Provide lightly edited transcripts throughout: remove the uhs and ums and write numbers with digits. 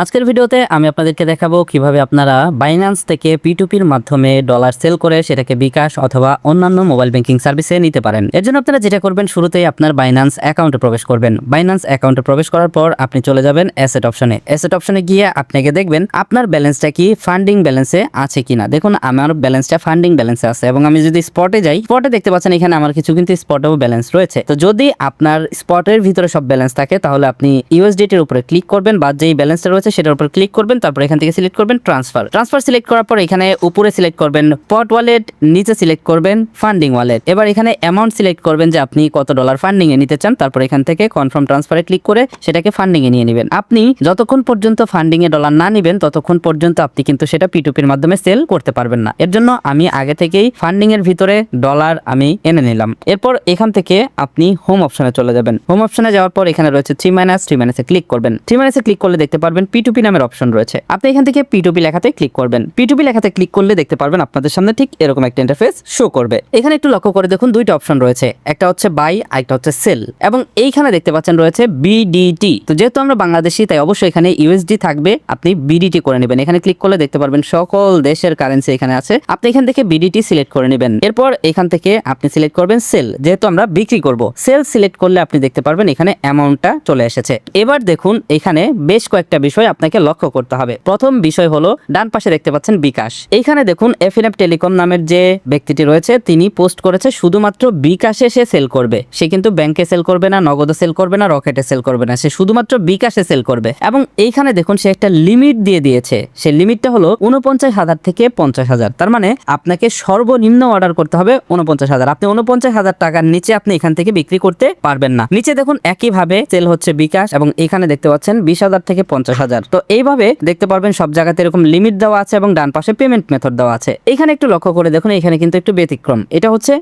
আজকের ভিডিওতে আমি আপনাদেরকে দেখাবো কিভাবে আপনারা বাইন্যান্স থেকে P2P-র মাধ্যমে ডলার সেল করে সেটাকে বিকাশ অথবা অন্যান্য মোবাইল ব্যাংকিং সার্ভিসে নিতে পারেন। এর জন্য আপনারা যেটা করবেন, শুরুতেই আপনার বাইন্যান্স অ্যাকাউন্টে প্রবেশ করবেন। বাইন্যান্স অ্যাকাউন্টে প্রবেশ করার পর আপনি চলে যাবেন অ্যাসেট অপশনে। অ্যাসেট অপশনে গিয়ে আপনাকে দেখবেন আপনার ব্যালেন্সটা কি ফান্ডিং ব্যালেন্সে আছে কিনা। দেখুন আমার ব্যালেন্সটা ফান্ডিং ব্যালেন্সে আছে এবং আমি যদি স্পটে যাই, স্পটে দেখতে পাচ্ছেন এখানে আমার কিছু কিন্তু স্পটেও ব্যালেন্স রয়েছে। তো যদি আপনার স্পটের ভিতরে সব ব্যালেন্স থাকে তাহলে আপনি ইউএসডিটির উপরে ক্লিক করবেন বা যেই ব্যালেন্সটা রয়েছে সেটার উপর ক্লিক করবেন। তারপর এখান থেকে সিলেক্ট করবেন ট্রান্সফার সিলেক্ট করার পর এখানে উপরে সিলেক্ট করবেন স্পট ওয়ালেট, নিচে সিলেক্ট করবেন ফান্ডিং ওয়ালেট। এবার এখানে অ্যামাউন্ট সিলেক্ট করবেন যে আপনি কত ডলার ফান্ডিং এ নিতে চান। তারপর এখান থেকে কনফার্ম ট্রান্সফারে ক্লিক করে সেটাকে ফান্ডিং এ নিয়ে নেবেন। আপনি যতক্ষণ পর্যন্ত ফান্ডিং এ ডলার না নেবেন ততক্ষণ পর্যন্ত আপনি কিন্তু সেটা P2P-র মাধ্যমে সেল করতে পারবেন না। এর জন্য আমি আগে থেকেই ফান্ডিং এর ভিতরে ডলার আমি এনে নিলাম। এরপর এখান থেকে আপনি হোম অপশনে চলে যাবেন। হোম অপশনে যাওয়ার পর এখানে রয়েছে 3 ক্লিক করবেন। 3 ক্লিক করলে দেখতে পারবেন P2P নামের অপশন রয়েছে। আপনি এখান থেকে P2P লেখাতে ক্লিক করবেন। P2P লেখাতে ক্লিক করলে দেখতে পারবেন আপনাদের সামনে ঠিক এরকম একটা ইন্টারফেস শো করবে। এখানে একটু লক্ষ্য করে দেখুন, দুইটা অপশন রয়েছে, একটা হচ্ছে বাই আর একটা হচ্ছে সেল। এবং এইখানে দেখতে পাচ্ছেন রয়েছে BDT। তো যেহেতু আমরা বাংলাদেশি তাই অবশ্যই এখানে USD থাকবে, আপনি BDT করে নেবেন। এখানে ক্লিক করলে দেখতে পারবেন সকল দেশের কারেন্সি এখানে আছে। আপনি এখান থেকে BDT সিলেক্ট করে নেবেন। এরপর এখান থেকে আপনি সিলেক্ট করবেন সেল, যেহেতু আমরা বিক্রি করব। সেল সিলেক্ট করলে আপনি দেখতে পারবেন এখানে অ্যামাউন্টটা চলে এসেছে। এবার দেখুন এখানে বেশ কয়েকটা বিষয় আপনাকে লক্ষ্য করতে হবে। প্রথম বিষয় হলো ডান পাশে দেখতে পাচ্ছেন বিকাশ। এইখানে দেখুন FNF টেলিকম নামের যে ব্যক্তিটি রয়েছে তিনি পোস্ট করেছে শুধুমাত্র বিকাশে সে সেল করবে। সে কিন্তু ব্যাংকে সেল করবে না, নগদে সেল করবে না, রকেটে সেল করবে না, সে শুধুমাত্র বিকাশে সেল করবে। এবং এইখানে দেখুন সে একটা লিমিট দিয়ে দিয়েছে। সেই লিমিটটা হলো 49,000 থেকে 50,000। তার মানে আপনাকে সর্বনিম্ন অর্ডার করতে হবে 49,000। আপনি 49,000 টাকার নিচে আপনি এখান থেকে বিক্রি করতে পারবেন না। নিচে দেখুন একইভাবে সেল হচ্ছে বিকাশ এবং এখানে দেখতে পাচ্ছেন 20,000 থেকে 50,000। তো এইভাবে দেখতে পারবেন সব জায়গাতে এরকম লিমিট দেওয়া আছে এবং ডান পাশে পেমেন্ট মেথড দেওয়া আছে। এখানে একটু লক্ষ্য করে দেখুন, এখানে কিন্তু একটু ব্যতিক্রম। এটা হচ্ছে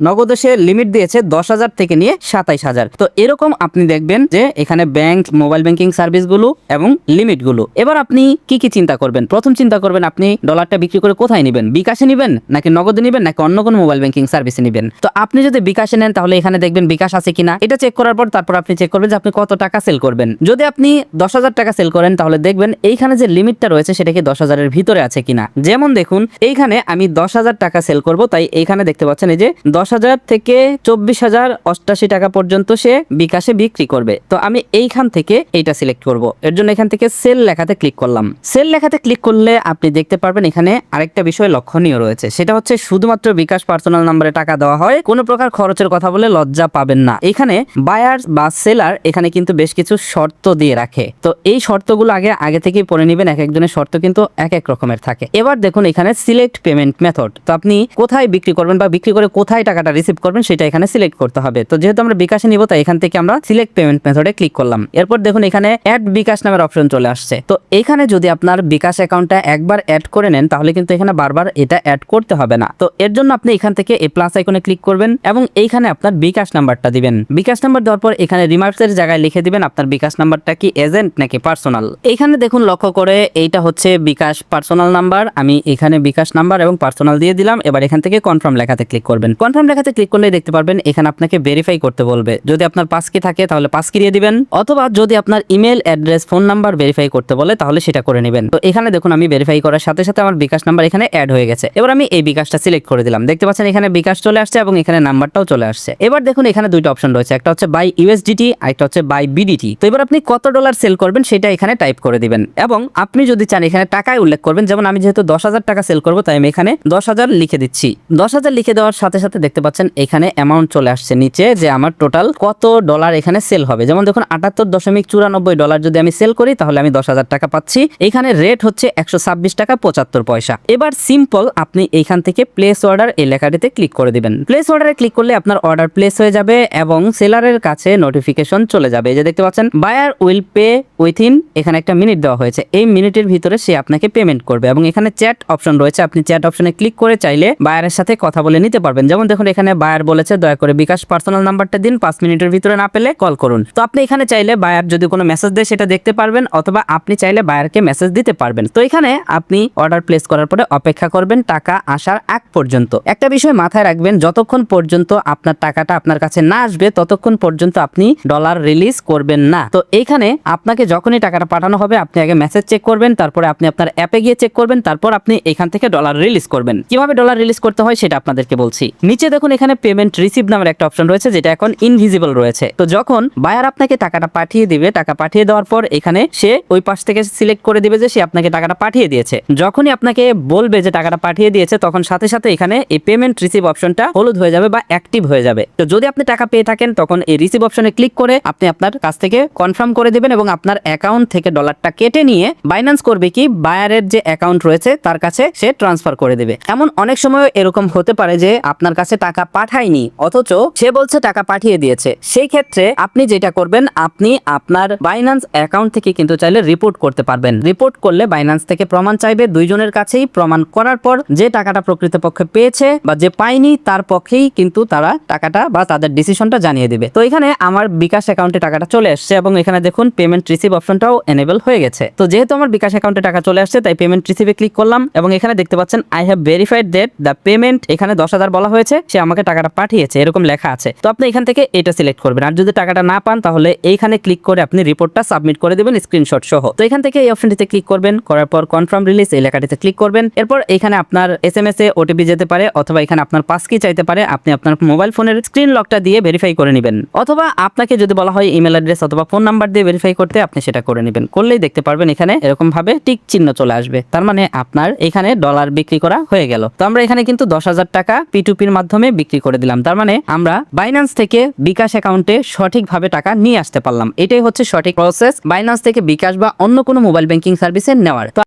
নগদে সে লিমিট দিয়েছে 10,000 থেকে নিয়ে 27,000। তো এরকম আপনি দেখবেন যে এখানে ব্যাংক, মোবাইল ব্যাংকিং সার্ভিসগুলো এবং লিমিটগুলো। এবার আপনি কি কি চিন্তা করবেন? প্রথম চিন্তা করবেন আপনি ডলারটা বিক্রি করে কোথায় নেবেন, বিকাশে নেবেন নাকি নগদে নেবেন নাকি অন্য কোনো মোবাইল ব্যাংকিং সার্ভিসে নেবেন। তো আপনি যদি বিকাশে নেন তাহলে এখানে দেখবেন বিকাশ আছে কিনা, এটা চেক করার পর তারপর আপনি চেক করবেন যে আপনি কত টাকা সেল করবেন। যদি আপনি 10,000 টাকা সেল করেন তাহলে দেখবেন এইখানে যে লিমিটটা রয়েছে সেটা কি 10,000-এর ভিতরে আছে কিনা। যেমন দেখুন এইখানে আমি 10,000 টাকা সেল করব, তাই এইখানে দেখতে পাচ্ছেন এই যে 10,000 থেকে 24,088 টাকা পর্যন্ত সে বিকাশে বিক্রি করবে। তো আমি এইখান থেকে এইটা সিলেক্ট করব। এর জন্য এখান থেকে সেল লেখাতে ক্লিক করলাম। সেল লেখাতে ক্লিক করলে আপনি দেখতে পারবেন এখানে আরেকটা বিষয় লক্ষণীয় রয়েছে, সেটা হচ্ছে শুধুমাত্র বিকাশ পার্সোনাল নাম্বারে টাকা দেওয়া হয়, কোনো প্রকার খরচের কথা বলে লজ্জা পাবেন না। এখানে বায়ার বা সেলার এখানে কিন্তু বেশ কিছু শর্ত দিয়ে রাখে। তো এই শর্তগুলো আগে থেকেই পড়ে নেবেন, এক একজনের শর্ত কিন্তু এক এক রকমের থাকে। এবার দেখুন এখানে সিলেক্ট পেমেন্ট মেথড। তো আপনি কোথায় বিক্রি করবেন বা বিক্রি করে কোথায় টাকাটা রিসিভ করবেন সেটা এখানে সিলেক্ট করতে হবে। তো যেহেতু আমরা বিকাশে নিব তাই এখান থেকে আমরা সিলেক্ট পেমেন্ট মেথডে ক্লিক করলাম। এরপর দেখুন এখানে অ্যাড বিকাশ নামের অপশন চলে আসছে। তো এখানে যদি আপনার বিকাশ অ্যাকাউন্টটা একবার অ্যাড করে নেন তাহলে কিন্তু এখানে বারবার এটা অ্যাড করতে হবে না। তো এর জন্য আপনি এখান থেকে এই প্লাস আইকনে ক্লিক করবেন এবং এইখানে আপনার বিকাশ নাম্বারটা দিবেন। বিকাশ নাম্বার দেওয়ার পর এখানে রিমার্কসের জায়গায় লিখে দিবেন আপনার বিকাশ নাম্বারটা কি এজেন্ট নাকি পার্সোনাল। এইখানে দেখুন লক্ষ্য করে এইটা হচ্ছে বিকাশ পার্সোনাল নাম্বার। আমি এখানে বিকাশ নাম্বার এবং পার্সোনাল দিয়ে দিলাম। এবার এখান থেকে কনফার্ম লেখাতে ক্লিক করবেন। কনফার্ম লেখাতে ক্লিক করলে দেখতে পারবেন এখানে আপনাকে ভেরিফাই করতে বলবে। যদি আপনার পাসকি থাকে তাহলে পাসকি দিয়ে দিবেন, অথবা যদি আপনার email address, phone number verify করতে বলে তাহলে সেটা করে নেবেন। তো এখানে দেখুন আমি ভেরিফাই করার সাথে সাথে আমার বিকাশ নাম্বার এখানে অ্যাড হয়ে গেছে। এবার আমি এই বিকাশটা সিলেক্ট করে দিলাম। দেখতে পাচ্ছেন এখানে বিকাশ চলে আসছে এবং এখানে নাম্বারটাও চলে আসছে। এবার দেখুন এখানে দুইটা অপশন রয়েছে, একটা হচ্ছে বাই USDT আর একটা হচ্ছে বাই BDT। তো এবার আপনি কত ডলার সেল করবেন সেটা এখানে টাইপ করে দিবেন এবং আপনি যদি চান এখানে টাকায় উল্লেখ করবেন। যেমন আমি যেহেতু 10,000 টাকা সেল করবো তাই আমি এখানে 10,000 লিখে দিচ্ছি। 10,000 লিখে দেওয়ার সাথে সাথে দেখতে পাচ্ছেন এখানে অ্যামাউন্ট চলে আসছে নিচে যে আমার টোটাল কত ডলার এখানে সেল হবে। যেমন দেখুন 78.94 ডলার যদি আমি সেল করি তাহলে আমি 10,000 টাকা পাচ্ছি। এখানে রেট হচ্ছে 126 টাকা 75 পয়সা। এবার সিম্পল আপনি এইখান থেকে প্লেস অর্ডার এই লেখাটিতে ক্লিক করে দিবেন। প্লেস অর্ডারে ক্লিক করলে আপনার অর্ডার প্লেস হয়ে যাবে এবং সেলারের কাছে নোটিফিকেশন চলে যাবে। এই যে দেখতে পাচ্ছেন বায়ার উইল পে উইথিন, এখানে একটা মিনিট দেওয়া হয়েছে, এই মিনিটের ভিতরে সে আপনাকে পেমেন্ট করবে। এবং এখানে চ্যাট অপশন রয়েছে, আপনি চ্যাট অপশনে ক্লিক করে চাইলে বায়ারের সাথে কথা বলে নিতে পারবেন। যেমন দেখুন এখানে বায়ার বলেছে দয়া করে বিকাশ পার্সোনাল নাম্বারটা দিন, 5 মিনিটের ভিতরে না পেলে কল করুন। তো আপনি এখানে চাইলে বায়ার যদি কোনো মেসেজ দেয় সেটা দেখতে পারবেন, অথবা আপনি চাইলে বায়ারকে মেসেজ দিতে পারবেন। তো এখানে আপনি অর্ডার প্লেস করার পরে অপেক্ষা করবেন টাকা আসার আগ পর্যন্ত। একটা বিষয় মাথায় রাখবেন, যতক্ষণ পর্যন্ত আপনার টাকাটা আপনার কাছে না আসবে ততক্ষণ পর্যন্ত আপনি ডলার রিলিজ করবেন না। তো এইখানে আপনাকে যখনই টাকাটা পাঠানো হবে আপনি আগে মেসেজ চেক করবেন, তারপরে আপনি আপনার অ্যাপে গিয়ে চেক করবেন, তারপর আপনি এখান থেকে ডলার রিলিজ করবেন। কিভাবে ডলার রিলিজ করতে হয় সেটা আপনাদেরকে বলছি। নিচে দেখুন এখানে পেমেন্ট রিসিভ নামের একটা অপশন রয়েছে যেটা এখন ইনভিজিবল রয়েছে। তো যখন বায়ার আপনাকে টাকাটা পাঠিয়ে দিবে, টাকা পাঠিয়ে দেওয়ার পর এখানে সে ওই পাশ থেকে সিলেক্ট করে দিবে যে সে আপনাকে টাকাটা পাঠিয়ে দিয়েছে। যখনই আপনাকে বলবে যে টাকাটা পাঠিয়ে দিয়েছে তখন সাথে সাথে এখানে এই পেমেন্ট রিসিভ অপশনটা হলুদ হয়ে যাবে বা অ্যাক্টিভ হয়ে যাবে। তো যদি আপনি টাকা পেয়ে থাকেন তখন এই রিসিভ অপশনে ক্লিক করে আপনি আপনার কাছ থেকে কনফার্ম করে দিবেন এবং আপনার অ্যাকাউন্ট থেকে ডলারটা কেটে নিয়ে বাইন্যান্স করবে কি বায়ারের যে অ্যাকাউন্ট রয়েছে তার কাছে সে ট্রান্সফার করে দেবে। এমন অনেক সময় এরকম হতে পারে যে আপনার কাছে টাকা পাঠায়নি অথচ সে বলছে টাকা পাঠিয়ে দিয়েছে। সেই ক্ষেত্রে আপনি যেটা করবেন, আপনি আপনার বাইন্যান্স অ্যাকাউন্ট থেকে কিন্তু চাইলে রিপোর্ট করতে পারবেন। রিপোর্ট করলে বাইন্যান্স থেকে প্রমাণ চাইবে, দুইজনের কাছেই প্রমাণ করার পর যে টাকাটা প্রকৃতপক্ষে পেয়েছে বা যে পায়নি তার পক্ষেই কিন্তু তারা টাকাটা বা তাদের ডিসিশনটা জানিয়ে দিবে। তো এখানে আমার বিকাশ অ্যাকাউন্টে টাকাটা চলে আসছে এবং এখানে দেখুন পেমেন্ট রিসিভ অপশনটাও এনেবল হয়ে গেছে। তো যেহেতু আমার বিকাশ অ্যাকাউন্টে টাকা চলে আসছে তাই পেমেন্ট রিসিভে ক্লিক করলাম এবং এখানে দেখতে পাচ্ছেন I have verified that the payment, এখানে 10,000 বলা হয়েছে, সে আমাকে টাকাটা পাঠিয়েছে এরকম লেখা আছে। তো আপনি এখান থেকে এটা সিলেক্ট করবেন। আর যদি টাকাটা না পান তাহলে এইখানে ক্লিক করে আপনি রিপোর্টটা সাবমিট করে দেবেন স্ক্রিনশট সহ। তো এখান থেকে এই অপশনটিতে ক্লিক করবেন, করার পর কনফার্ম রিলিজ এই লেখাটিতে ক্লিক করবেন। এরপর এখানে আপনার SMS এ ওটিপি যেতে পারে অথবা এখানে আপনার পাস কি চাইতে পারে, আপনি আপনার মোবাইল ফোনের স্ক্রিন লকটা দিয়ে ভেরিফাই করে নেবেন। অথবা আপনাকে যদি বলা হয় ইমেল অ্যাড্রেস অথবা ফোন নাম্বার দিয়ে ভেরিফাই করতে, আপনি সেটা করে নেবেন। করলেই দেখতে পারবেন এখানে এরকম ভাবে টিক চিহ্ন চলে আসবে, তার মানে আপনার এখানে ডলার বিক্রি করা হয়ে গেল। তো আমরা এখানে কিন্তু 10,000 টাকা P2P-র মাধ্যমে বিক্রি করে দিলাম। তার মানে আমরা বাইন্যান্স থেকে বিকাশ অ্যাকাউন্টে সঠিকভাবে টাকা নিয়ে আসতে পারলাম। এটাই হচ্ছে সঠিক প্রসেস বাইন্যান্স থেকে বিকাশ বা অন্য কোনো মোবাইল ব্যাংকিং সার্ভিসে নেওয়ার।